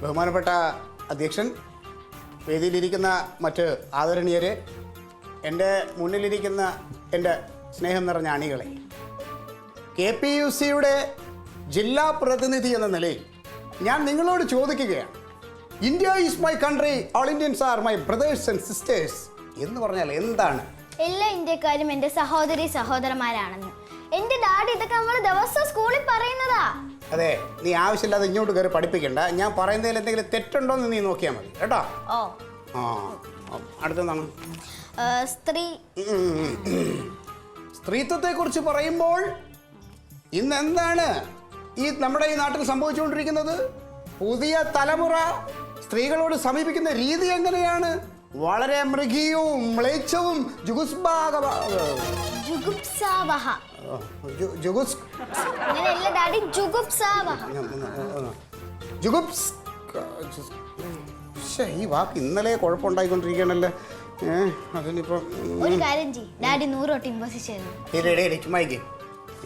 ബഹുമാനപ്പെട്ട അധ്യക്ഷൻ, വേദിയിലിരിക്കുന്ന മറ്റ് ആദരണീയരെ, എൻ്റെ മുന്നിലിരിക്കുന്ന എൻ്റെ സ്നേഹം നിറഞ്ഞ അണികളെ, KPUCയുടെ ജില്ലാ പ്രതിനിധി എന്ന നിലയിൽ ഞാൻ നിങ്ങളോട് ചോദിക്കുകയാണ്. India is my country, all Indians are my brothers and sisters എന്ന് പറഞ്ഞാൽ എന്താണ്? എല്ലാ ഇന്ത്യക്കാരും എൻ്റെ സഹോദരി സഹോദരന്മാരാണെന്ന്. എൻ്റെ ഡാഡി ഇതൊക്കെ നമ്മൾ ദിവസം സ്കൂളിൽ പറയുന്നതാ. അതെ, നീ ആവശ്യമില്ലാതെ ഇങ്ങോട്ട് കയറി പഠിപ്പിക്കണ്ട. ഞാൻ പറയുന്നതിൽ എന്തെങ്കിലും തെറ്റുണ്ടോ എന്ന് നീ നോക്കിയാൽ മതി കേട്ടോ. അടുത്തെന്താണ്? സ്ത്രീത്വത്തെ കുറിച്ച് പറയുമ്പോൾ ഇന്ന് എന്താണ് നമ്മുടെ ഈ നാട്ടിൽ സംഭവിച്ചുകൊണ്ടിരിക്കുന്നത്? പുതിയ തലമുറ സ്ത്രീകളോട് സമീപിക്കുന്ന രീതി എങ്ങനെയാണ്? വളരെ മൃഗീയവും മ്ലേച്ഛവും ഈ വാക്ക് ഇന്നലെ കുഴപ്പമുണ്ടായിക്കൊണ്ടിരിക്കുകയാണല്ലേ. അതിനിപ്പം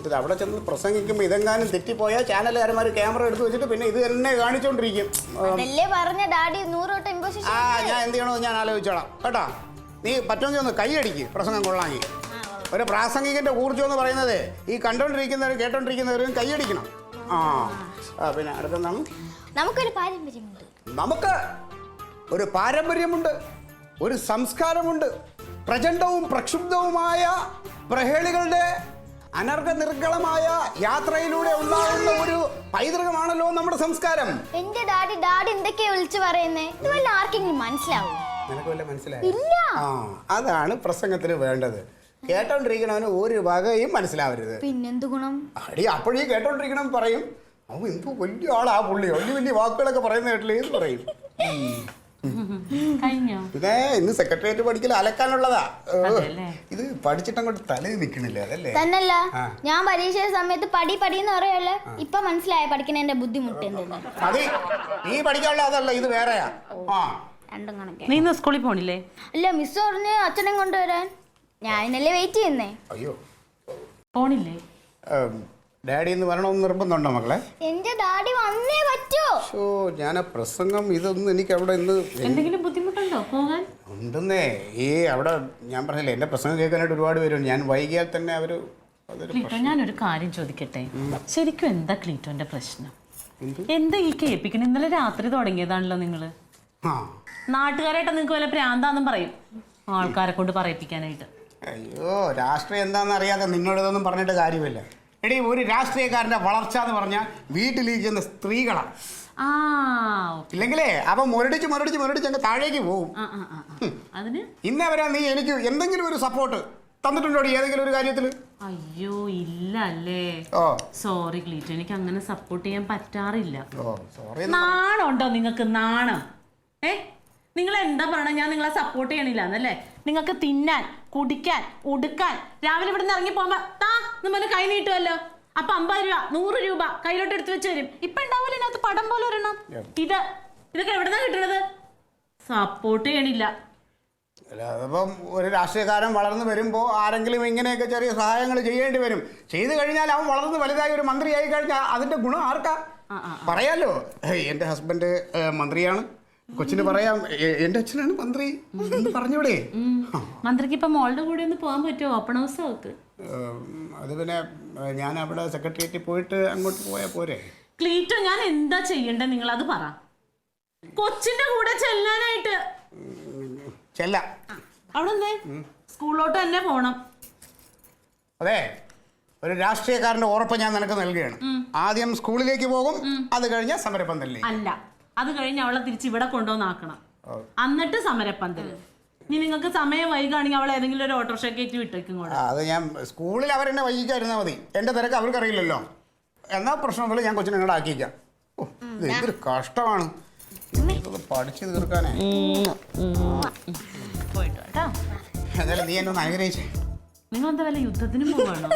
ഇത് അവിടെ ചെന്ന് പ്രസംഗിക്കുമ്പോൾ ഇതെങ്ങാനും തെറ്റിപ്പോയാൽ ചാനലുകാരന്മാർ ക്യാമറ എടുത്ത് വെച്ചിട്ട് പിന്നെ ഇത് തന്നെ കാണിച്ചോണ്ടിരിക്കും. ഞാൻ എന്ത് ചെയ്യണോ ഞാൻ ആലോചിച്ചോളാം കേട്ടോ. നീ പറ്റുമെങ്കിൽ ഒന്ന് കൈയടിക്ക് പ്രസംഗം കൊള്ളാമെങ്കിൽ. ഒരു പ്രാസംഗികന്റെ ഊർജ്ജം എന്ന് പറയുന്നത് ഈ കണ്ടോണ്ടിരിക്കുന്നവരും കേട്ടോണ്ടിരിക്കുന്നവരും കൈയടിക്കണം. പിന്നെ അടുത്തെന്താണ്? നമുക്ക് ഒരു പാരമ്പര്യമുണ്ട്, ഒരു സംസ്കാരമുണ്ട്. പ്രചണ്ഡവും പ്രക്ഷുബ്ധവുമായ പ്രഹേളികളുടെ അനർഘ നിർഗളമായ യാത്രയിലൂടെ ഉണ്ടാകുന്ന ഒരു പൈതൃകമാണല്ലോ നമ്മുടെ സംസ്കാരം. എന്റെ ഡാഡി എന്തൊക്കെയാ വിളിച്ചു പറയുന്നേ? ആർക്കെങ്കിലും മനസ്സിലാവും? നിനക്ക് വല്ല മനസ്സിലായില്ല? അതാണ് പ്രസംഗത്തിന് വേണ്ടത്. കേട്ടോണ്ടിരിക്കണവന് ഒരു വകയും മനസ്സിലാവരുത്. പിന്നെന്ത് ഗുണം? അടി അപ്പോഴേ കേട്ടോണ്ടിരിക്കണം പറയും, അവൻ എന്തോ വലിയ ആളാ പുള്ളി, വലിയ വലിയ വാക്കുകളൊക്കെ പറയുന്ന കേട്ടില്ലേ എന്ന് പറയും. പിന്നെ ഇന്ന് സെക്രട്ടേറിയറ്റ് പഠിക്കൽ അലക്കാനുള്ളതാ. ഇത് പഠിച്ചിട്ടങ്ങോട്ട് തലയിൽ നിൽക്കണില്ല. അതല്ലേ തന്നല്ല, ഞാൻ പരീക്ഷ സമയത്ത് പടിന്ന് പറയല്ലേ. ഇപ്പൊ മനസ്സിലായ പഠിക്കണേന്റെ ബുദ്ധിമുട്ട്. നീ പഠിക്കാനുള്ള അതല്ല, ഇത് വേറെയാ. നീ ഇന്ന് സ്കൂളിൽ പോണില്ലേ? അല്ല, മിസ് പറഞ്ഞ് അച്ഛനെ കൊണ്ടുവരാൻ. ഞാൻ ഇന്നലെ വെയിറ്റ് ചെയ്യുന്നേ. അയ്യോ, പോണില്ലേ? ഡാഡി എന്ന് വരണമെന്ന് നിർബന്ധമുണ്ടോ മക്കളെ? എന്റെ ഡാഡി വന്നേ പറ്റൂ. ഞാൻ പ്രസംഗം ഇതൊന്നും എനിക്ക് അവിടെ ഇന്ന് എന്തെങ്കിലും ബുദ്ധിമുട്ടുണ്ടോ പോകാൻ? ഉണ്ടെന്നേ. ഈ അവിടെ ഞാൻ പറഞ്ഞില്ലേ, എന്റെ പ്രസംഗം കേൾക്കാനായിട്ട് ഒരുപാട് പേരുണ്ട്. ഞാൻ വൈകിയാൽ തന്നെ അവര്. ഞാനൊരു കാര്യം ചോദിക്കട്ടെ, ശരിക്കും എന്താ ക്ലീറ്റോന്റെ പ്രശ്നം? എന്താ ഈ കേൾപ്പിക്കണം? ഇന്നലെ രാത്രി തുടങ്ങിയതാണല്ലോ നിങ്ങള്. നാട്ടുകാരായിട്ട് നിങ്ങൾക്ക് വല്ല പ്രാന്താന്നും പറയും, ആൾക്കാരെ കൊണ്ട് പറയിപ്പിക്കാനായിട്ട്. അയ്യോ, രാഷ്ട്രീയം എന്താണെന്ന് അറിയാതെ നിന്നോടൊന്നും പറഞ്ഞിട്ട് കാര്യമില്ല. എടീ, ഒരു രാഷ്ട്രീയക്കാരന്റെ വളർച്ച എന്ന് പറഞ്ഞാൽ വീട്ടിലിരിക്കുന്ന സ്ത്രീകളാണ്. ഇല്ലെങ്കിലേ അവൻ മുരടിച്ച് അങ്ങ് താഴേക്ക് പോകും. ഇന്നവരാ നീ എനിക്ക് എന്തെങ്കിലും ഒരു സപ്പോർട്ട് തന്നിട്ടുണ്ടോ ഏതെങ്കിലും ഒരു കാര്യത്തിൽ? അയ്യോ ഇല്ല അല്ലേ. സോറി ക്ലീറ്റോ, എനിക്ക് അങ്ങനെ സപ്പോർട്ട് ചെയ്യാൻ പറ്റാറില്ല. നാണുണ്ടോ നിങ്ങൾക്ക്? നാണം? നിങ്ങൾ എന്താ പറയണ? ഞാൻ നിങ്ങളെ സപ്പോർട്ട് ചെയ്യണില്ല എന്നല്ലേ? നിങ്ങൾക്ക് തിന്നാൻ, കുടിക്കാൻ, ഉടുക്കാൻ രാവിലെ ഇവിടെ നിന്ന് ഇറങ്ങി പോകുമ്പോ നമ്മൾ കൈ നീട്ടുമല്ലോ. അപ്പൊ 50 രൂപ 100 രൂപ കയ്യിലോട്ട് എടുത്ത് വെച്ച് തരും. ഇപ്പൊ ഉണ്ടാവില്ല ഇതിനകത്ത് പടം പോലെ ഒരെണ്ണം. ഇതൊക്കെ എവിടെന്നാ കിട്ടണത്? സപ്പോർട്ട് ചെയ്യണില്ല. അതിപ്പം ഒരു രാഷ്ട്രീയക്കാരൻ വളർന്നു വരുമ്പോൾ ആരെങ്കിലും ഇങ്ങനെയൊക്കെ ചെറിയ സഹായങ്ങൾ ചെയ്യേണ്ടി വരും. ചെയ്തു കഴിഞ്ഞാൽ അവൻ വളർന്ന് വലുതായി ഒരു മന്ത്രിയായി കഴിഞ്ഞാൽ അതിന്റെ ഗുണം ആർക്കാ പറയാലോ? എൻ്റെ ഹസ്ബൻഡ് മന്ത്രിയാണ്. കൊച്ചിന് പറയാം എന്റെ അച്ഛനാണ് മന്ത്രി എന്ന് പറഞ്ഞൂടെ? മന്ത്രിക്ക് ഇപ്പൊ മോളുടെ കൂടെ ഒന്ന് പോകാൻ പറ്റുമോ? ഓപ്പൺ ഹൗസ് ആക്ക്. അത് പിന്നെ ഞാൻ അവിടെ സെക്രട്ടേറിയറ്റിൽ പോയിട്ട് അങ്ങോട്ട് പോയാൽ പോരെ? ക്ലീറ്റോ, ഞാൻ എന്താ ചെയ്യണ്ടേ? നിങ്ങൾ അത് പറ. കൊച്ചിന്റെ കൂടെ ചെല്ലാനായിട്ട് ചെല്ലാം. അവിടെ സ്കൂളിലോട്ട് തന്നെ പോണം. അതെ, ഒരു രാഷ്ട്രീയക്കാരന്റെ ഉറപ്പ് ഞാൻ നിനക്ക് നൽകുകയാണ്. ആദ്യം സ്കൂളിലേക്ക് പോകും, അത് കഴിഞ്ഞ സമരപന്തലിലേക്ക്. അല്ല, അത് കഴിഞ്ഞ് അവളെ തിരിച്ച് ഇവിടെ കൊണ്ടുവന്നാക്കണം, എന്നിട്ട് സമരപ്പന്തൽ. ഇനി നിങ്ങൾക്ക് സമയം വൈകുകയാണെങ്കിൽ അവളെ ഏതെങ്കിലും ഒരു ഓട്ടോറിക്ഷ കയറ്റി വിട്ടേക്കും. അത് ഞാൻ സ്കൂളിൽ അവരെന്നെ വൈകിക്കായിരുന്നാൽ മതി. എന്റെ തിരക്ക് അവർക്കറിയില്ലല്ലോ. എന്നാ പ്രശ്നമൊന്നുമില്ല, ഞാൻ കൊച്ചിനെ ഇങ്ങോട്ട് ആക്കിക്കാം. ഇത് എന്തൊരു കഷ്ടമാണ് പഠിച്ചു തീർക്കാനേ. എന്നാലും നീ എന്നെ ഒന്ന് അനുഗ്രഹിച്ചേ. നിങ്ങൾ എന്താ വല്ല യുദ്ധത്തിന് പോവാണോ?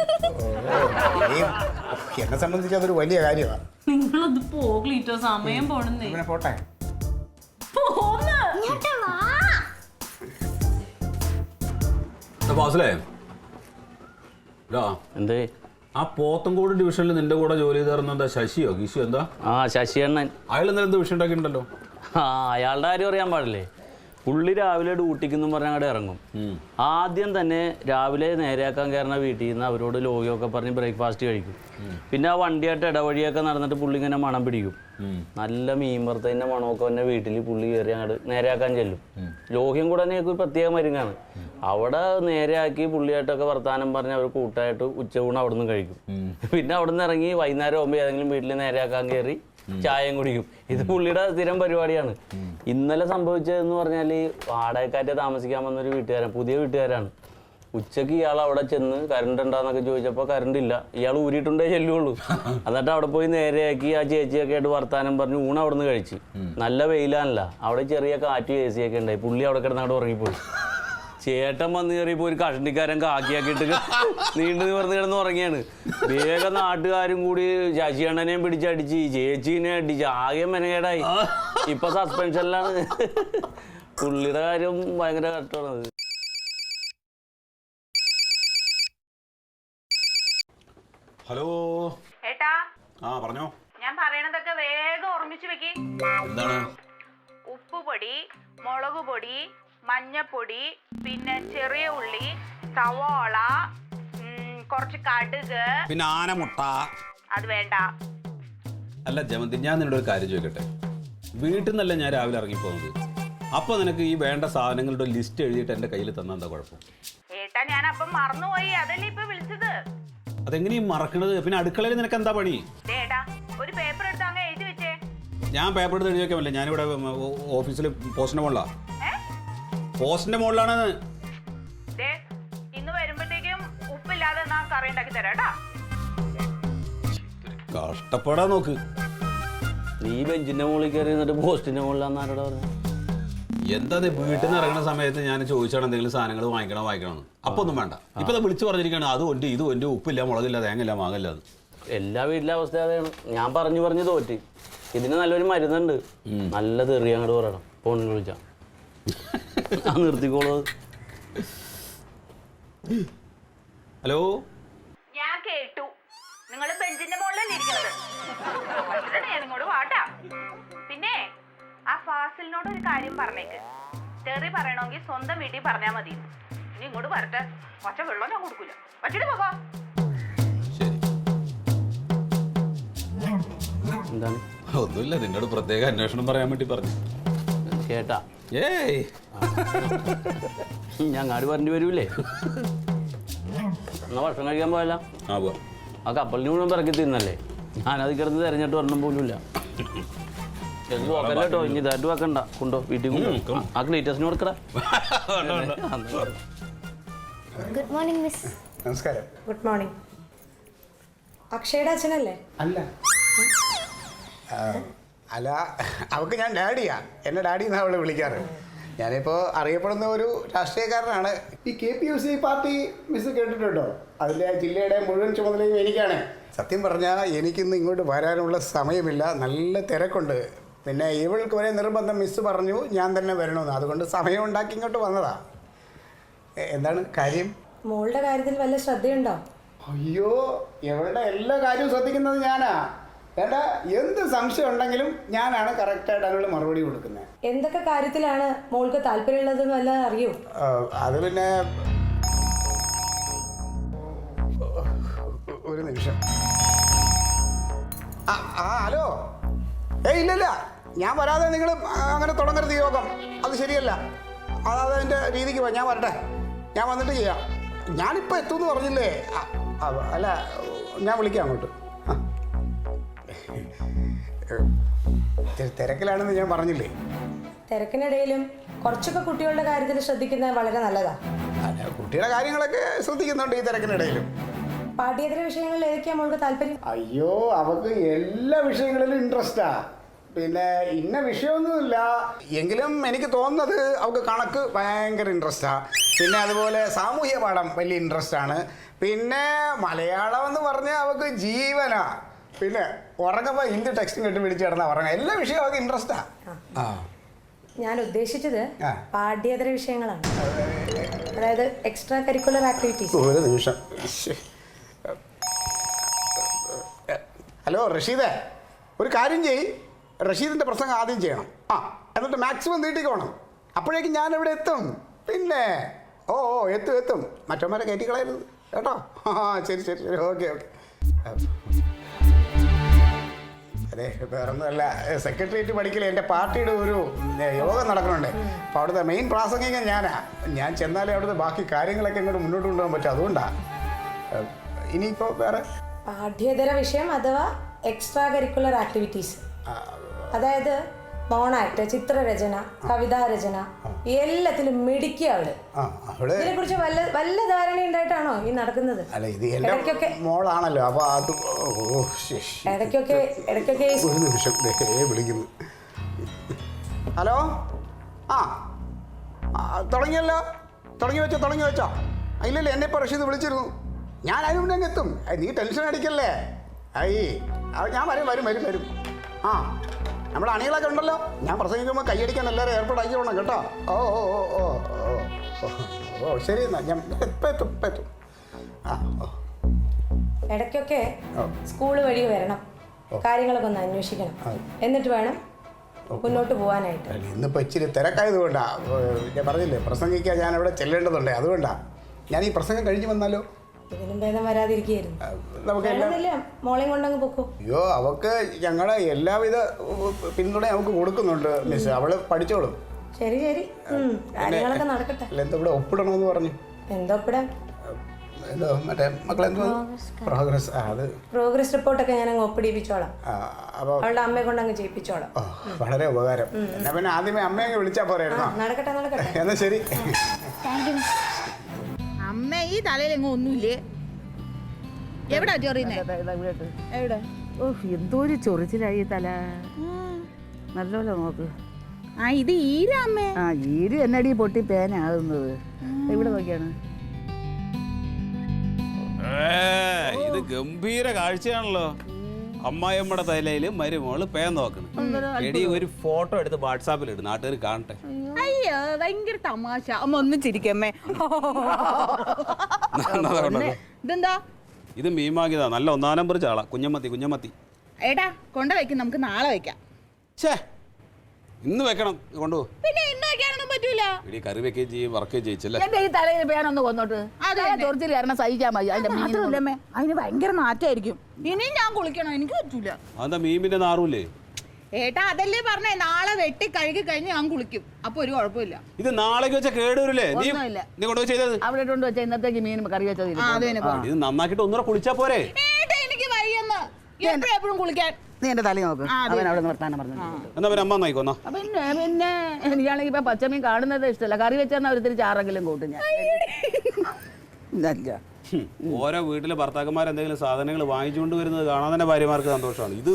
എന്നെ സംബന്ധിച്ച് അതൊരു വലിയ കാര്യമാണ്. നിങ്ങളത് പോകലിട്ടോ, സമയം പോണെന്നേ. പോട്ടെ. ആ പോത്തൻകോട് ഡിവിഷനിൽ നിന്റെ കൂടെ ജോലി ചെയ്തായിരുന്ന എന്താ ശശിയോ ഗീശോ എന്താ? ആ ശശിയണ്ണൻ. അയാൾ എന്താ എന്ത് വിഷയം ഉണ്ടാക്കിയിട്ടുണ്ടല്ലോ? ആ അയാളുടെ കാര്യം അറിയാൻ പാടില്ലേ? പുള്ളി രാവിലെ ഡ്യൂട്ടിക്കെന്നും പറഞ്ഞ് അങ്ങോട്ട് ഇറങ്ങും. ആദ്യം തന്നെ രാവിലെ നേരെയാക്കാൻ കയറുന്ന വീട്ടിൽ നിന്ന് അവരോട് ലോകിയൊക്കെ പറഞ്ഞ് ബ്രേക്ക്ഫാസ്റ്റ് കഴിക്കും. പിന്നെ ആ വണ്ടിയായിട്ട് ഇടവഴിയൊക്കെ നടന്നിട്ട് പുള്ളി ഇങ്ങനെ മണം പിടിക്കും. നല്ല മീൻ വറുത്തതിൻ്റെ മണമൊക്കെ തന്നെ വീട്ടിൽ പുള്ളി കയറി അങ്ങോട്ട് നേരെയാക്കാൻ ചെല്ലും. ലോഹ്യം കൂടെ തന്നെ ഒരു പ്രത്യേക മരുങ്ങാണ്. അവിടെ നേരെയാക്കി പുള്ളിയായിട്ടൊക്കെ വർത്താനം പറഞ്ഞ് അവർ കൂട്ടായിട്ട് ഉച്ചയൂണ് അവിടെ നിന്ന് കഴിക്കും. പിന്നെ അവിടെ നിന്ന് ഇറങ്ങി വൈകുന്നേരം ആകുമ്പോൾ ഏതെങ്കിലും വീട്ടിൽ നേരെയാക്കാൻ കയറി ചായയും കുടിക്കും. ഇത് പുള്ളിയുടെ സ്ഥിരം പരിപാടിയാണ്. ഇന്നലെ സംഭവിച്ചതെന്ന് പറഞ്ഞാൽ വാടകക്കാറ്റ് താമസിക്കാൻ വന്നൊരു വീട്ടുകാരൻ, പുതിയ വീട്ടുകാരാണ്. ഉച്ചക്ക് ഇയാൾ അവിടെ ചെന്ന് കറണ്ട് ഉണ്ടാന്നൊക്കെ ചോദിച്ചപ്പോൾ കറണ്ട് ഇല്ല. ഇയാൾ ഊരിയിട്ടുണ്ടേ ചെല്ലുള്ളൂ. എന്നിട്ട് അവിടെ പോയി നേരെയാക്കി ആ ചേച്ചിയൊക്കെ ആയിട്ട് വർത്താനം പറഞ്ഞ് ഊണ് അവിടെ നിന്ന് കഴിച്ച്. നല്ല വെയിലാണല്ല, അവിടെ ചെറിയ കാറ്റ് AC ഒക്കെ ഉണ്ടായി. പുള്ളി അവിടെ കിടന്ന് അവിടെ ഉറങ്ങിപ്പോയി. ചേട്ടൻ വന്ന് കയറിയപ്പോൾ ഒരു കഷണ്ടിക്കാരൻ കാക്കിയാക്കിയിട്ട് നീണ്ടു നിവർന്ന് കിടന്ന് ഉറങ്ങിയാണ്. വേഗം നാട്ടുകാരും കൂടി ശശിയണ്ണനെയും പിടിച്ചടിച്ച് ചേച്ചീനെ അടിച്ച് ആകെ മെനകേടായി. ഇപ്പൊ സസ്പെൻഷനിലാണ്. പുള്ളിയുടെ കാര്യം ഭയങ്കര കഷ്ടമാണത്. ഹലോ ഏട്ടാ, പറഞ്ഞോ. ഞാൻ പറയണതൊക്കെ വേഗം ഓർമ്മിച്ചു വെക്കി. എന്താണ്? ഉപ്പുപൊടി, മുളക് പൊടി, മഞ്ഞപ്പൊടി, പിന്നെ ചെറിയ ഉള്ളി, സവാള, കുറച്ച് കടുക്, പിന്നെ ആനമുട്ട. അത് വേണ്ട. അല്ല ജമന്തി, ഞാൻ നിന്നോട് ഒരു കാര്യം ചോദിക്കട്ടെ. വീട്ടിൽ നിന്നല്ല ഞാൻ രാവിലെ ഇറങ്ങിപ്പോകുന്നത്. അപ്പോൾ നിനക്ക് ഈ വേണ്ട സാധനങ്ങളുടെ ലിസ്റ്റ് എഴുതിയിട്ട് എൻ്റെ കയ്യിൽ തന്നാൽ എന്താ കുഴപ്പം? ഏട്ടാ, ഞാൻ അപ്പം മറന്നുപോയി. അതല്ലേ ഇപ്പൊ വിളിച്ചത്. അതെങ്ങനെയും മറക്കണത്? പിന്നെ അടുക്കളയിൽ നിനക്ക് എന്താ പണി? ഏട്ടാ, ഒരു പേപ്പർ എടുത്ത് അങ്ങ് എഴുതി വെച്ചേ. ഞാൻ പേപ്പർ എടുത്ത് എഴുതി വെക്കാൻ പറ്റില്ല. ഞാനിവിടെ ഓഫീസിൽ പോസ്റ്റിന്റെ മുകളിലാണ്. പോസ്റ്റിന്റെ മുകളിലാണ്. ഇന്ന് വരുമ്പോഴത്തേക്കും ഉപ്പില്ലാതെ ഞാൻ കറി ഉണ്ടാക്കി തരാം കേട്ടാ. കഷ്ടപ്പെടാൻ നോക്ക്. നീ ബെഞ്ചിന്റെ മുകളിൽ കയറി എന്നിട്ട് പോസ്റ്റിന്റെ മുകളിലാന്ന് ആരോടാ പറഞ്ഞു? എന്താ വീട്ടിൽ നിന്ന് ഇറങ്ങുന്ന സമയത്ത് ഞാൻ ചോദിച്ചാണ് എന്തെങ്കിലും സാധനങ്ങൾ വാങ്ങിക്കണം. അപ്പൊ ഒന്നും വേണ്ട. ഇപ്പൊ വിളിച്ചു പറഞ്ഞിരിക്കുകയാണ് അത് കൊണ്ട് ഇത് കൊണ്ട് ഉപ്പില്ല, മുളകില്ല, തേങ്ങയില്ല, മാങ്ങില്ല. എല്ലാ വീട്ടിലെ അവസ്ഥ അതാണ്. ഞാൻ പറഞ്ഞു തോറ്റി. ഇതിന് നല്ലൊരു മരുന്നുണ്ട്. നല്ല തെറിയ അങ്ങോട്ട് പറയണം. ഫോണിൽ വിളിച്ചാ നിർത്തിക്കോളൂ. ഹലോ, ഞാൻ കേട്ടു. നിങ്ങൾ ബെഞ്ചിന്റെ മുകളിലല്ലേ ഇരിക്കുന്നത്. ഞാൻ ഇങ്ങോട്ട് വാട്ടാ. പിന്നെ ആ ഫാസിലിനോട് ഒരു കാര്യം പറഞ്ഞേക്ക്. തെറി പറയണമെങ്കിൽ സ്വന്തം വീട്ടിൽ പറഞ്ഞാൽ മതി. ഇനി ഇങ്ങോട്ട് വരട്ടെ. പച്ച വെള്ളം ഞാൻ കൊടുക്കൂല. വച്ചിട്ട് പോകാം. എന്താണ്? ഒന്നുമില്ല, നിന്നോട് പ്രത്യേക അന്വേഷണം പറയാൻ വേണ്ടി പറഞ്ഞു. കേട്ടാ? ഏയ്, ഞങ്ങാട് പറഞ്ഞു വരൂലേ? എന്നാ ഭക്ഷണം കഴിക്കാൻ പോയല്ല. ആ കപ്പലിന് മുഴുവൻ പിറക്കി തിന്നല്ലേ. ഞാനത് കിടന്ന് തെരഞ്ഞിട്ട് വരണം പോലുമില്ല. കേട്ടോ, ഇനി ഇതായിട്ട് വെക്കണ്ട. കൊണ്ടോ വീട്ടിൽ കൊണ്ടോ. ആ ക്ലീറ്റസിന് കൊടുക്കടാ. Good morning miss. നമസ്കാരം. Good morning. അക്ഷയുടെ അച്ഛനല്ലേ? അല്ല അല്ല, അവൾക്ക് ഞാൻ ഡാഡിയാ. എന്നെ ഡാഡി എന്നാണ് അവളെ വിളിക്കാറ്. ഞാനിപ്പോൾ അറിയപ്പെടുന്ന ഒരു രാഷ്ട്രീയക്കാരനാണ്. ഈ KPUC പാർട്ടി മിസ് കേട്ടിട്ടുണ്ടോ? അതിൻ്റെ ജില്ലയുടെ മുഴുവൻ ചുമതലയും എനിക്കാണ്. സത്യം പറഞ്ഞാൽ എനിക്കിന്ന് ഇങ്ങോട്ട് വരാനുള്ള സമയമില്ല, നല്ല തിരക്കുണ്ട്. പിന്നെ ഇവൾക്ക് വരെ നിർബന്ധം മിസ് പറഞ്ഞു ഞാൻ തന്നെ വരണമെന്ന്. അതുകൊണ്ട് സമയം ഉണ്ടാക്കി ഇങ്ങോട്ട് വന്നതാ. എന്താണ് കാര്യം? മോളുടെ കാര്യത്തിൽ വല്ല ശ്രദ്ധയുണ്ടോ? അയ്യോ, ഇവളുടെ എല്ലാ കാര്യവും ശ്രദ്ധിക്കുന്നത് ഞാനാ. ഏട്ടാ, എന്ത് സംശയം ഉണ്ടെങ്കിലും ഞാനാണ് കറക്റ്റായിട്ട് അതിനുള്ള മറുപടി കൊടുക്കുന്നത്. എന്തൊക്കെ കാര്യത്തിലാണ് മോൾക്ക് താല്പര്യമുള്ളതെന്ന് വല്ലതും അറിയോ? അത് പിന്നെ ഒരു നിമിഷം. ഹലോ. ഇല്ല, ഞാൻ വരാതെ നിങ്ങൾ അങ്ങനെ തുടങ്ങരുത് യോഗം. അത് ശരിയല്ല. അതതിൻ്റെ രീതിക്ക് ഞാൻ വരട്ടെ. ഞാൻ വന്നിട്ട് ചെയ്യാം. ഞാനിപ്പോൾ എത്തുമെന്ന് പറഞ്ഞില്ലേ? അല്ല, ഞാൻ വിളിക്കാം അങ്ങോട്ട്. തിരക്കിലാണെന്ന് ഞാൻ പറഞ്ഞില്ലേ? തിരക്കിനിടയിലും കുറച്ചൊക്കെ കുട്ടികളുടെ കാര്യത്തിൽ ശ്രദ്ധിക്കുന്നത് വളരെ നല്ലതാ. അല്ല, കുട്ടിയുടെ കാര്യങ്ങളൊക്കെ ശ്രദ്ധിക്കുന്നുണ്ട് ഈ തിരക്കിനിടയിലും. പാഠ്യേതര വിഷയങ്ങളിൽ ഏതൊക്കെയാ മോൾക്ക് താല്പര്യം? അയ്യോ, അവൾക്ക് എല്ലാ വിഷയങ്ങളിലും ഇൻട്രസ്റ്റാ. പിന്നെ ഇന്ന വിഷയമൊന്നുമില്ല എങ്കിലും എനിക്ക് തോന്നുന്നത് അവൾക്ക് കണക്ക് ഭയങ്കര ഇൻട്രസ്റ്റാ. പിന്നെ അതുപോലെ സാമൂഹ്യ പാഠം വലിയ ഇൻട്രസ്റ്റാണ്. പിന്നെ മലയാളം എന്ന് പറഞ്ഞാൽ അവൾക്ക് ജീവനാ. പിന്നെ ഉറങ്ങുമ്പോൾ ഹിന്ദി ടെക്സ്റ്റും കെട്ടി പിടിച്ച് കിടന്നാൽ ഉറങ്ങാം. എല്ലാ വിഷയവും അവർക്ക് ഇൻട്രസ്റ്റാ. ഞാൻ ഉദ്ദേശിച്ചത് പാഠ്യേതര വിഷയങ്ങളാണ്, അതായത് എക്സ്ട്രാ കരിക്കുലർ ആക്ടിവിറ്റീസ്. ഒരു നിമിഷം. ഹലോ റഷീദേ, ഒരു കാര്യം ചെയ്യ്, റഷീദിൻ്റെ പ്രസംഗം ആദ്യം ചെയ്യണം. എന്നിട്ട് മാക്സിമം നീട്ടിക്കോണം. അപ്പോഴേക്കും ഞാൻ ഇവിടെ എത്തും. പിന്നെ എത്തും. മറ്റന്മാരെ കയറ്റി കളയരുത് കേട്ടോ. ശരി ശരി ശരി, ഓക്കെ. അതെ, വേറൊന്നുമല്ല, സെക്രട്ടേറിയറ്റ് പഠിക്കൽ എൻ്റെ പാർട്ടിയുടെ ഒരു യോഗം നടക്കുന്നുണ്ട്. അപ്പോൾ അവിടുത്തെ മെയിൻ പ്രാസംഗികൻ ഞാൻ ചെന്നാലേ അവിടുത്തെ ബാക്കി കാര്യങ്ങളൊക്കെ ഇങ്ങോട്ട് മുന്നോട്ട് കൊണ്ടുപോകാൻ പറ്റും. അതുകൊണ്ടാണ്. ഇനിയിപ്പോൾ വേറെ പാഠ്യേതര വിഷയം അഥവാ എക്സ്ട്രാ കരിക്കുലർ ആക്ടിവിറ്റീസ്, അതായത് മോണാക്ട്, ചിത്രരചന, കവിതാരചന, എല്ലാത്തിലും മിടുക്കി അവള്. ഇതിനെ കുറിച്ച് വല്ല ധാരണ ഉണ്ടായിട്ടാണോ ഈ നടക്കുന്നത്? അല്ല, ഇത് എൻ്റെ മോളാണല്ലോ. അപ്പോൾ അത് ഇടയ്ക്കൊക്കെ ഒരു നിമിഷം വിളിക്കുന്നു. ഹലോ, തുടങ്ങിയല്ലോ. തുടങ്ങി വെച്ചോ. ഇല്ലല്ലോ, എന്നെ ഇപ്പോൾ റഷീദ് വിളിച്ചിരുന്നു. ഞാൻ അതിന് മുന്നേ എത്തും. നീ ടെൻഷൻ അടിക്കല്ലേ. ഞാൻ വരും. നമ്മുടെ അണികളൊക്കെ ഉണ്ടല്ലോ. ഞാൻ പ്രസംഗിക്കുമ്പോൾ കൈയടിക്കാൻ എല്ലാവരും ഏർപ്പാടാക്കിയോണം കേട്ടോ. ശരി, എന്നാ ഞാൻ ഇപ്പം എത്തും. ഇടയ്ക്കൊക്കെ സ്കൂള് വഴി വരണം, കാര്യങ്ങളൊക്കെ ഒന്ന് അന്വേഷിക്കണം, എന്നിട്ട് വേണം മുന്നോട്ട് പോകാനായിട്ട്. ഇന്നിപ്പോൾ ഇച്ചിരി തിരക്കായത് കൊണ്ടാണ്. ഞാൻ പറഞ്ഞില്ലേ, പ്രസംഗിക്കാൻ ഞാൻ അവിടെ ചെല്ലേണ്ടതുണ്ട്. അതുകൊണ്ടാണ് ഞാൻ ഈ പ്രസംഗം കഴിഞ്ഞ് വന്നാലോ. ഇതിനും ഭേദം വരാതിരിക്കുകയായിരുന്നു. മോളെയും കൊണ്ടങ്ങ് പൊക്കോ. അയ്യോ, അവൾക്ക് ഞങ്ങളെ എല്ലാവിധ പിന്തുണ നമുക്ക് കൊടുക്കുന്നുണ്ട് മിസ്. അവള് പഠിച്ചോളും. ശരി, കാര്യങ്ങളൊക്കെ നടക്കട്ടെ. എന്താ ഇവിടെ ഒപ്പിടണമെന്ന് പറഞ്ഞു? ഒപ്പിടാൻ? മറ്റേ മക്കളെന്തോ പ്രോഗ്രസ് റിപ്പോർട്ടൊക്കെ ഞാൻ അങ്ങ് ഒപ്പിടിപ്പിച്ചോളാം. അവളുടെ അമ്മയെ കൊണ്ട് അങ്ങ് ചെയ്യിപ്പിച്ചോളാം. വളരെ ഉപകാരം. എന്നാ പിന്നെ ആദ്യമേ അമ്മയെ വിളിച്ചാൽ പോരായിരുന്നോ? നടക്കട്ടെ. എന്നാ ശരി. അമ്മ ഈ തലയിലെങ്ങും ഒന്നുമില്ലേ? എവിടാ ചൊറിയുന്നേ? എവിടെ? എന്തോ ഒരു ചൊറിച്ചിലായി തല. നല്ലോണം നോക്ക്. ഇത് ഈര അമ്മേ. ഈര് എന്നടി പൊട്ടി പേനാകുന്നത്. ഇവിടെ നോക്കിയാണ്. ഇത് ഗംഭീര കാഴ്ചയാണല്ലോ. അമ്മായിയമ്മയുടെ തലയില് മരുമോള് പേൻ നോക്കണം. എടി, ഒരു ഫോട്ടോ എടുത്ത് വാട്സാപ്പിൽ ഇടും, നാട്ടുകാർ കാണട്ടെ. അയ്യോ, ഭയങ്കര തമാശ. അമ്മ ഒന്ന് ചിരിക്കമ്മേ. ഇതെന്താ? ഇത് മീമാകിയതാ. നല്ല ഒന്നാം നമ്പർ ചാള. കുഞ്ഞമ്മത്തി. ഏടാ, കൊണ്ട വെക്കും, നമുക്ക് നാളെ വെക്കാം. ഇന്ന് വെക്കണം, കൊണ്ടുപോ. പിന്നെ ഇന്ന് വെക്കാനൊന്നും പറ്റൂല. ഇടി കറി വെക്കുകയും ചെയ്യും, വറക്കുകയും ചെയ്യിച്ചല്ലേ. എന്റെ ഈ തലയിൽ പേനൊന്ന് കൊന്നോട്ട്. ചൊറിച്ചിൽ കാരണം സഹിക്കാൻ മതി. അതിന് ഭയങ്കര നാറ്റായിരിക്കും. ഇനിയും ഞാൻ കുളിക്കണം, എനിക്ക് പറ്റൂല. അതെന്താ, മീമിന്റെ നാറൂല്ലേ? ഏട്ടാ, അതല്ലേ പറഞ്ഞേ, നാളെ വെട്ടി കഴുകി കഴിഞ്ഞ് ഞാൻ കുളിക്കും. അപ്പൊ ഒരു കുഴപ്പമില്ല. ഇത് നാളേക്ക് വെച്ച കേടുവരില്ലേ? നീ കൊണ്ടുപോയി ചെയ്തത് അവിടെ കൊണ്ടുവച്ച ഇന്നത്തേക്ക് മീൻ കറി വെച്ചത്. ഇത് നന്നാക്കിട്ട് ഒന്നുകൂടെ കുളിച്ചാ പോരെ? എനിക്ക് വയ്യെന്ന് എപ്പോഴും കുളിക്കാൻ. നീ എന്റെ തല നോക്ക്. അവൻ അവിടെ നിർത്താൻ പറഞ്ഞു. എന്നാ പിന്നെ അമ്മ നന്നായിക്കോന്നാ. പിന്നെ എനിക്കാണെങ്കിൽ ഇപ്പൊ പച്ചമീൻ കാണുന്നത് ഇഷ്ടമല്ല. കറി വെച്ചാൽ ഒരു തിരിച്ച് ആരെങ്കിലും കൂട്ടും ഞാൻ. ഓരോ വീട്ടിലെ ഭർത്താക്കന്മാർ എന്തെങ്കിലും സാധനങ്ങൾ വാങ്ങിച്ചുകൊണ്ട് വരുന്നത് കാണാൻ തന്നെ ഭാര്യമാർക്ക് സന്തോഷമാണ്. ഇത്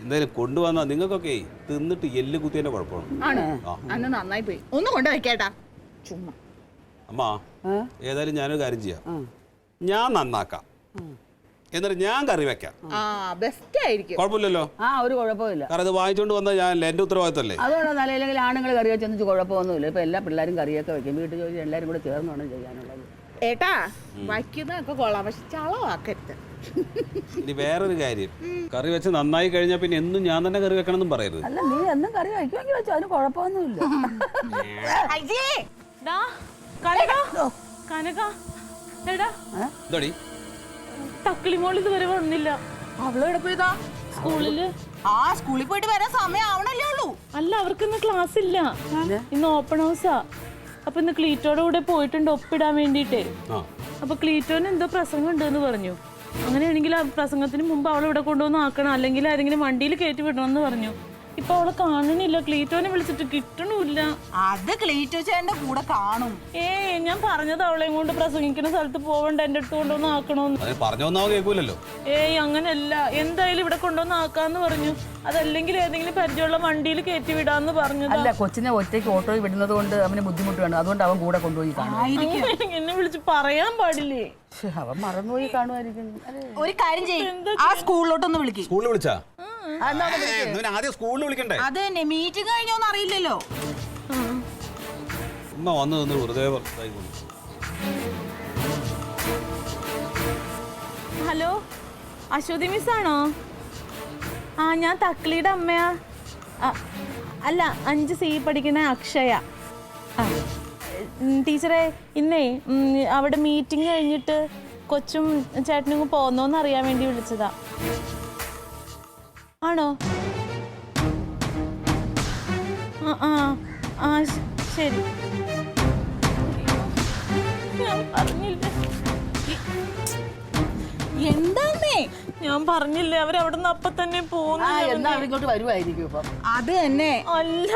എന്തെങ്കിലും കൊണ്ടുവന്നാ നിങ്ങൾക്കൊക്കെ തിന്നിട്ട് എല്ല് കുത്തിയതിന്റെ കുഴപ്പമാണ്. നന്നായി പോയി. ഒന്ന് കൊണ്ട് വെക്കേട്ടാ, ചുമ്മാ. അമ്മ, ഏതായാലും ഞാനൊരു കാര്യം ചെയ്യാം. ഞാൻ നന്നാക്കാം, എന്നിട്ട് ഞാൻ കറി വെക്കാം. ബെസ്റ്റ് ആയിരിക്കും. കുഴപ്പമില്ലല്ലോ. ഒരു കുഴപ്പമില്ല. കാരണം ഇത് വാങ്ങിച്ചോണ്ട് വന്നാൽ ഞാൻ എന്റെ ഉത്തരവാദിത്തല്ലേ. അതുകൊണ്ട് നിലയിലെങ്കിൽ ആണുങ്ങൾ കറി വെച്ചെന്ന് കുഴപ്പമൊന്നുമില്ല. ഇപ്പൊ എല്ലാ പിള്ളേരും കറിയൊക്കെ വെക്കും. വീട്ടിൽ ജോലി എല്ലാവരും കൂടെ ചേർന്ന് വേണം ചെയ്യാനുള്ളത്. ഏട്ടാ, വയ്ക്കുന്നതൊക്കെ കൊള്ളാം, പക്ഷെ ചളവാക്കരുത്. ഇനി വേറൊരു കാര്യം, കറി വെച്ച് നന്നായി കഴിഞ്ഞാൽ പിന്നെ എന്നും ഞാൻ തന്നെ കറി വെക്കണം എന്നും പറയരുത്. അല്ല, നീ എന്നും കറി വയ്ക്കുമെങ്കിൽ വെച്ചോ, അതിന് കുഴപ്പമൊന്നുമില്ല. തക്കിളിമോൾ ഇതുവരെ വന്നില്ല. അവളെവിടെ പോയതാ? സ്കൂളില്. സ്കൂളിൽ പോയിട്ട് വരാൻ സമയം ആവണല്ലേ ഉള്ളൂ. അല്ല, അവർക്കിന്ന് ക്ലാസ് ഇല്ല. ഇന്ന് ഓപ്പൺ ഹൗസാ. അപ്പൊ ഇന്ന് ക്ലീറ്റോടെ കൂടെ പോയിട്ടുണ്ട് ഒപ്പിടാൻ വേണ്ടിട്ടേ. അപ്പൊ ക്ലീറ്റോന് എന്തോ പ്രസംഗം ഉണ്ടെന്ന് പറഞ്ഞു. അങ്ങനെയാണെങ്കിൽ ആ പ്രസംഗത്തിന് മുമ്പ് അവളെ ഇവിടെ കൊണ്ടുവന്ന് ആക്കണം, അല്ലെങ്കിൽ ആരെങ്കിലും വണ്ടിയിൽ കയറ്റി വിടണം എന്ന് പറഞ്ഞു. ഇപ്പൊ അവളെ കാണണില്ല. ക്ലീറ്റോനെ വിളിച്ചിട്ട് കിട്ടണില്ല. അത് ക്ലീറ്റോ ചേട്ടന്റെ കൂടെ കാണും. ഞാൻ പറഞ്ഞത് അവളെയും കൊണ്ട് പ്രസംഗിക്കുന്ന സ്ഥലത്ത് പോവണ്ട, എന്റെ അടുത്ത് കൊണ്ടുവന്ന് ആക്കണോന്ന്. പറഞ്ഞൊന്നും കേൾക്കൂലല്ലോ. അങ്ങനല്ല, എന്തായാലും ഇവിടെ കൊണ്ടുവന്ന് ആക്കാന്ന് പറഞ്ഞു. അതല്ലെങ്കിൽ ഏതെങ്കിലും പരിചയമുള്ള വണ്ടിയിൽ കയറ്റി വിടാന്ന് പറഞ്ഞു. അല്ല, കൊച്ചിനെ ഒറ്റയ്ക്ക് ഓട്ടോയിൽ വിടുന്നത് കൊണ്ട് അവന് ബുദ്ധിമുട്ട് വേണം. അതുകൊണ്ട് അവൻ കൂടെ കൊണ്ടുപോയി കാണും. എന്നെ വിളിച്ച് പറയാൻ പാടില്ലേ? അവൻ മറന്നുപോയി കാണുമായിരിക്കും. ഒരു കാര്യം ചെയ്യും, ആ സ്കൂളിലോട്ടൊന്ന് വിളിക്കും. സ്കൂളിൽ വിളിച്ചാ? ആദ്യം സ്കൂളിൽ വിളിക്കണ്ടേ? അത് തന്നെ, മീറ്റിംഗ് കഴിഞ്ഞോന്ന് അറിയില്ലല്ലോ. ഉമ്മ വന്നു നിന്ന് വെറുതെ. ഹലോ, അശ്വതി മിസ് ആണോ? ആ ഞാൻ തക്ലിയുടെ അമ്മയാ. അല്ല 5C പഠിക്കുന്ന അക്ഷയ. ടീച്ചറെ ഇന്നേ അവിടെ മീറ്റിംഗ് കഴിഞ്ഞിട്ട് കൊച്ചും ചേട്ടനും പോന്നോന്ന് അറിയാൻ വേണ്ടി വിളിച്ചതാ. ആണോ? ആ ശരി. ഞാൻ പറഞ്ഞില്ല. എന്താന്നേ ഞാൻ പറഞ്ഞില്ലേ അവരവിടെ നിന്ന് അപ്പൊ തന്നെ പോകുന്നു. എന്നാ അവരിങ്ങോട്ട് വരുമായിരിക്കും ഇപ്പൊ. അത് തന്നെ. അല്ല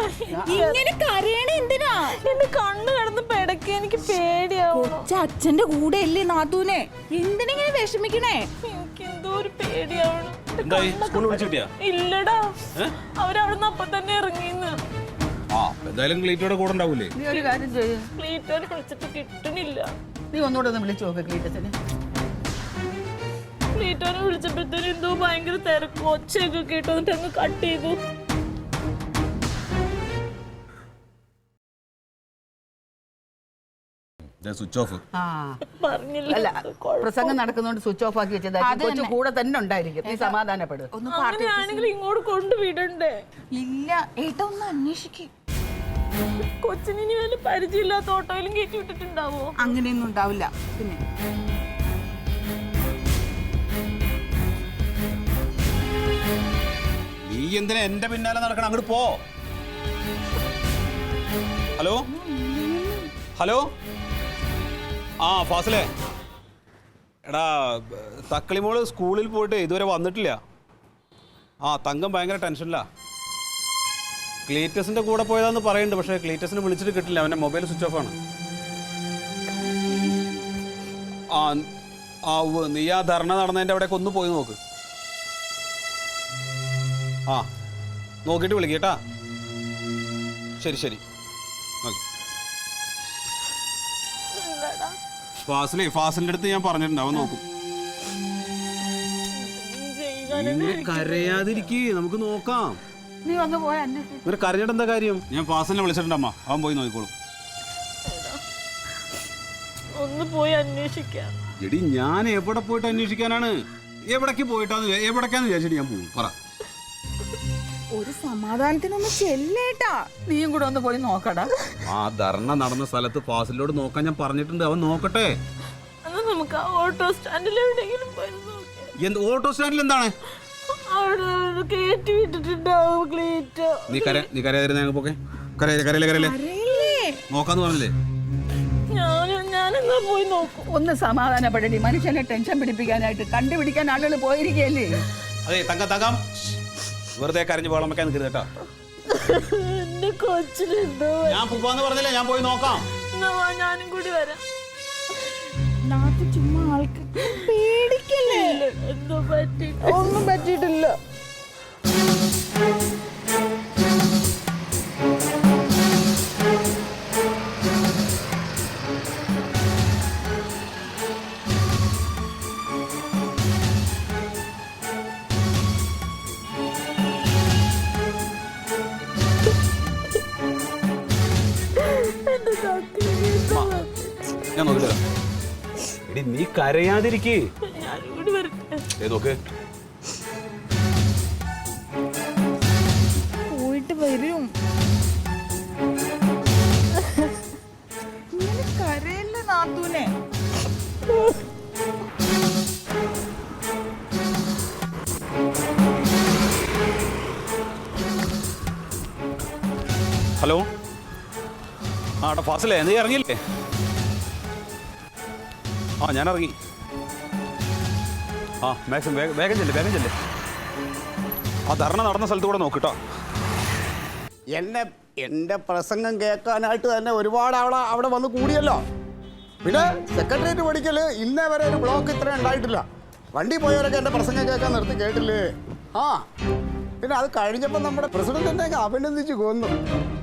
ഇങ്ങനെ കരയണ എന്തിനാ? എന്റെ കണ്ണ് കിടന്ന് പെടക്കി, എനിക്ക് പേടിയാവും. അച്ഛന്റെ കൂടെ അല്ലേ നാത്തൂനെ, എന്തിനെങ്ങനെ വിഷമിക്കണേ? എനിക്ക് എന്തോ ഒരു പേടിയാവണം. എന്തായി സ്കൂളിൽ വിളിച്ചു കിട്ടിയാ? ഇല്ലടാ, അവരവിടുന്ന് അപ്പൊ തന്നെ ഇറങ്ങിന്ന്. ആ എന്തായാലും ക്ലീറ്റോടെ കൂടെ ഉണ്ടാവൂലേ? നീ ഒരു കാര്യം ചെയ്യ്, ക്ലീറ്റോനെ വിളിച്ചിട്ട് കിട്ടണില്ല. നീ ഒന്നുകൂടെ ഒന്ന് വിളിച്ചു നോക്ക് ക്ലീറ്റസിനെ. ക്ലീറ്റോനെ വിളിച്ചപ്പോഴത്തേനും എന്തോ ഭയങ്കര തിരക്കും ഒച്ചയൊക്കെ കേട്ടോ, എന്നിട്ട് അങ്ങ് കട്ട് ചെയ്തു. Switch off. പറഞ്ഞില്ല. അല്ല, പ്രസംഗം നടക്കുന്നോണ്ട് സ്വിച്ച് ഓഫ് ആക്കി വെച്ചത്. കൊച്ചു കൂടെ തന്നെ ഉണ്ടായിരിക്കും. നീ സമാധാനപ്പെടും. അങ്ങനെയാണെങ്കിൽ ഇങ്ങോട്ട് കൊണ്ടുവിടണ്ടേ? ഇല്ല ഏട്ടാ ഒന്ന് അന്വേഷിക്കും. കൊച്ചിന് ഇനി വല്ല പരിചയമില്ലാത്ത ഓട്ടോയിലും കയറ്റി വിട്ടിട്ടുണ്ടാവോ? അങ്ങനെയൊന്നും ഉണ്ടാവില്ല. പിന്നെ നീ എന്തിനാ എന്റെ പിന്നാലെ നടക്കണം? അങ്ങോട്ട് പോ. ഹലോ ഹലോ, ആ ഫാസിലേ, എടാ തക്കളിമോള് സ്കൂളിൽ പോയിട്ട് ഇതുവരെ വന്നിട്ടില്ല. ആ തങ്കം ഭയങ്കര ടെൻഷനില്ല. ക്ലീറ്റസിന്റെ കൂടെ പോയതാന്ന് പറയുന്നുണ്ട്, പക്ഷേ ക്ലീറ്റസിനെ വിളിച്ചിട്ട് കിട്ടില്ല. അവൻ്റെ മൊബൈൽ സ്വിച്ച് ഓഫ് ആണ്. നീ ആ ധർണ നടന്നതിൻ്റെ അവിടേക്ക് ഒന്ന് പോയി നോക്ക്. ആ നോക്കിയിട്ട് വിളിക്കേട്ടാ. ശരി ശരി, ഓക്കെ. ഫാസിലിന്റെ അടുത്ത് ഞാൻ പറഞ്ഞിട്ടുണ്ട്, അവൻ നോക്കും. കരയാതിരിക്കേ, നമുക്ക് നോക്കാം. നീ ഒന്ന് പോയി അന്വേഷിക്കും. ഇവര് കരഞ്ഞിട്ട് എന്താ കാര്യം? ഞാൻ ഫാസിലിനെ വിളിച്ചിട്ടുണ്ട് അമ്മ, അവൻ പോയി നോക്കിക്കോളും. ഒന്ന് പോയി അന്വേഷിക്കാം. എടി ഞാൻ എവിടെ പോയിട്ട് അന്വേഷിക്കാനാണ്? എവിടേക്കാന്ന് വിചാരിച്ചിട്ട് ഞാൻ പോകും? പറ. ഒരു സമാധാനത്തിനൊന്ന് ചെല്ലേട്ടാ. നീയും കൂടെ ഒന്ന് പോയി നോക്കടാ. ആ ധർണ നടന്ന സ്ഥലത്ത് ഫാസിലോട് നോക്കാൻ ഞാൻ പറഞ്ഞിട്ടുണ്ട്, അവൻ നോക്കട്ടെ. എന്നാ നമുക്ക് ആ ഓട്ടോ സ്റ്റാൻഡിൽ എവിടെയെങ്കിലും പോയി നോക്കാം. ഓട്ടോ സ്റ്റാൻഡിൽ എന്താണ്? അവിടെ കയറ്റി വിട്ടിട്ടുണ്ടാവും ക്ലീറ്റോ. നീ കരയാതിരുന്ന ഞങ്ങൾ പോക്കെ. കരയില്ലേ നോക്കാന്ന് പറഞ്ഞില്ലേ? ഞാനെന്നാ പോയി നോക്കും. ഒന്ന് സമാധാനപ്പെടടി. മനുഷ്യനെ ടെൻഷൻ പിടിപ്പിക്കാനായിട്ട് കണ്ടുപിടിക്കാൻ ആളുകൾ പോയിരിക്കുകയല്ലേ. അതെ തങ്കം വെറുതെ കരഞ്ഞ് വെള്ളം വെക്കാൻ നിൽക്കരുത് കേട്ടോ. എന്റെ കൊച്ചിനെന്തോ. ഞാൻ പോവാന്ന് പറഞ്ഞില്ലേ, ഞാൻ പോയി നോക്കാം. ഞാനും കൂടി വരാം. നാട്ടിൽ ചുമ്മാ ആൾക്ക് പേടിക്കല്ലേ. എന്തോ പറ്റി? ഒന്നും പറ്റിയിട്ടില്ല. ഞാൻ നോക്കില്ല. എടി നീ കരയാതിരിക്കേ. ഞാനും കൂടി വരട്ടെ. നോക്ക്, പോയിട്ട് വരും. ഇങ്ങനെ കരയല്ലേ നാത്തൂനെ. ഹലോ. ആ ഫാസിലേ, നീ ഇറങ്ങിയില്ലേ? ആ ഞാൻ ഇറങ്ങി. ആ മാക്സിമം വേഗം ചെല്ലേ. ആ ധർണ നടന്ന സ്ഥലത്ത് കൂടെ നോക്കിട്ടോ. എൻ്റെ പ്രസംഗം കേൾക്കാനായിട്ട് തന്നെ ഒരുപാട് അവിടെ വന്ന് കൂടിയല്ലോ. പിന്നെ സെക്രട്ടേറിയറ്റ് പഠിക്കൽ ഇന്നേ വരെ ഒരു ബ്ലോക്ക് ഇത്രയും ഉണ്ടായിട്ടില്ല. വണ്ടി പോയവരൊക്കെ എൻ്റെ പ്രസംഗം കേൾക്കാൻ നിർത്തി കേട്ടില്ലേ? ആ പിന്നെ അത് കഴിഞ്ഞപ്പോൾ നമ്മുടെ പ്രസിഡന്റ് എന്നെ അഭിനന്ദിച്ച് കൊന്നു.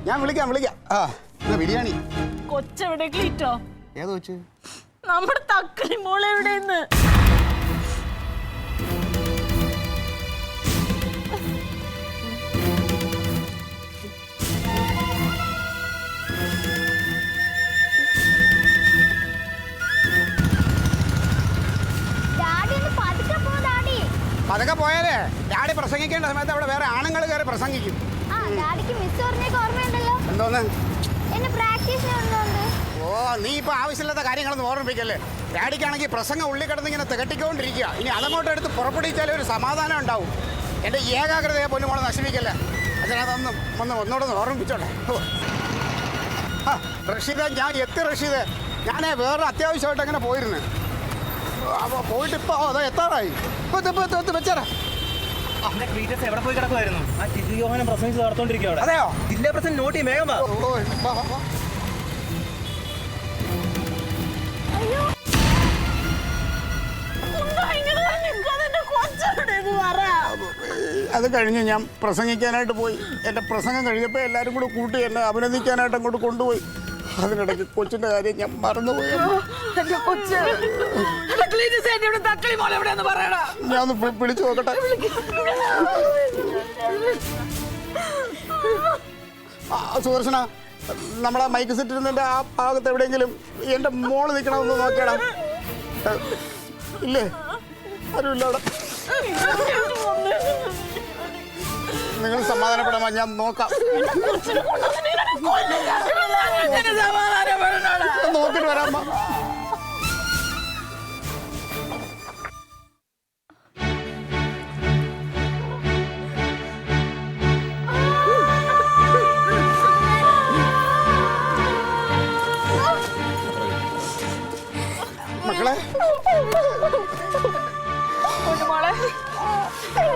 ഞാൻ വിളിക്കാം. ആ എന്നാ ബിരിയാണി. കൊച്ചെവിടെ ക്ലീറ്റോ? ഏത് വെച്ച്? നമ്മുടെ തക്കളി മോളെ എവിടെയെന്ന്. ഡാഡി ഒന്ന് പതുക്കെ പോ ഡാഡി. പതുക്കെ പോയാലേ ഡാഡി ഡാഡി പ്രസംഗിക്കേണ്ട സമയത്ത് അവിടെ വേറെ ആണുങ്ങൾ കയറി പ്രസംഗിക്കും. ആ ഡാഡിക്ക് മിസ് പറഞ്ഞൊക്കെ ഓർമ്മയുണ്ടല്ലോ. എന്തോന്ന്? എന്നെ പ്രാക്ടീസിന് കൊണ്ടുണ്ട്. ഓ നീ ഇപ്പൊ ആവശ്യമില്ലാത്ത കാര്യങ്ങളൊന്നും ഓർമ്മിപ്പിക്കല്ലേ. ഡാഡിക്കാണെങ്കിൽ പ്രസംഗം ഉള്ളിൽ കിടന്ന് ഇങ്ങനെ തികട്ടിക്കൊണ്ടിരിക്കുക. ഇനി അതങ്ങോട്ട് എടുത്ത് പുറപ്പെടുവിച്ചാലേ ഒരു സമാധാനം ഉണ്ടാവും. എൻ്റെ ഏകാഗ്രതയെ പൊന്നുമോളെ നശിപ്പിക്കല്ലേ. അച്ഛനതൊന്നും ഒന്നുകൂടെ ഓർമ്മിപ്പിച്ചോട്ടെ. റഷീദ്, ഞാൻ എത്തി റഷീദ്. ഞാൻ വേറെ അത്യാവശ്യമായിട്ട് അങ്ങനെ പോയിരുന്നു. അപ്പോൾ പോയിട്ട് ഇപ്പോൾ അതോ എത്താറായി വെച്ചാറാ. എവിടെ പോയി കിടക്കുമായിരുന്നു? ആ ടിജു യോഹനം പ്രസംഗിച്ച് നടത്തോണ്ടിരിക്കുക. അതെയോ? ജില്ലാ പ്രസിഡന്റ് നോട്ടി വേഗം വാ. അത് കഴിഞ്ഞ് ഞാൻ പ്രസംഗിക്കാനായിട്ട് പോയി. എൻ്റെ പ്രസംഗം കഴിഞ്ഞപ്പോൾ എല്ലാവരും കൂടെ കൂട്ടി എന്നെ അഭിനന്ദിക്കാനായിട്ട് അങ്ങോട്ട് കൊണ്ടുപോയി. അതിനിടയ്ക്ക് കൊച്ചിൻ്റെ കാര്യം ഞാൻ മറന്നുപോയി. ഞാൻ ഒന്ന് വിളിച്ചു നോക്കട്ടെ. സുദർശന, നമ്മളാ മൈക്ക് സെറ്റിരുന്നതിൻ്റെ ആ ഭാഗത്ത് എവിടെയെങ്കിലും എൻ്റെ മോള് നിൽക്കണമെന്ന് നോക്കിയടാ. ഇല്ലേ? ആരുമില്ല അവിടെ. നിങ്ങൾ സമാധാനപ്പെടാമോ? ഞാൻ നോക്കാം. നോക്കിട്ട് വരാം. മക്കളെ,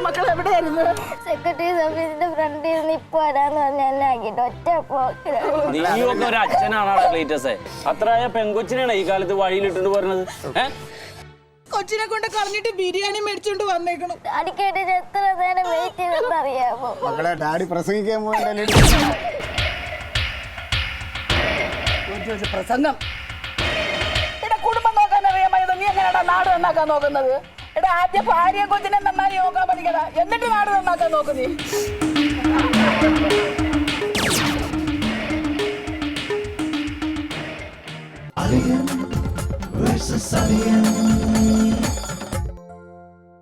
മക്കൾ എവിടെയായിരുന്നു? സെക്രട്ടറി ഓഫീസിന്റെ ഫ്രണ്ടിൽ നിന്ന് ഇപ്പൊ വരാന്ന് പറഞ്ഞ എന്നെ ആക്കിട്ട് ഒറ്റ പോക്കിലാണ്. നീയൊക്കെ ഒരു അച്ഛനാണ് ക്ലീറ്റസേ. അത്രയായ പെങ്കൊച്ചിനാണ് ഈ കാലത്ത് വഴിയിലിട്ടുണ്ട് പറഞ്ഞത്. കൊച്ചിനെ കൊണ്ട് കളഞ്ഞിട്ട് ബിരിയാണി മേടിച്ചോണ്ട് വന്നേക്കണം. ഡാഡിക്കായിട്ട് എത്ര നേരം വെയിറ്റ് ചെയ്തെന്ന് അറിയാമോ? മക്കളെ, ഡാഡി പ്രസംഗിക്കാൻ പോകണ്ടല്ലേ. പ്രസംഗം കുടുംബം നോക്കാൻ അറിയാമായത് നീ എങ്ങനെയാ നാട് നന്നാക്കാൻ നോക്കുന്നത്? എടാ, ആദ്യം ഭാര്യയും കൊച്ചിനെ നന്നായി നോക്കാൻ പഠിക്കടാ, എന്നിട്ട് നാട് നന്നാക്കാൻ നോക്കുന്നേ.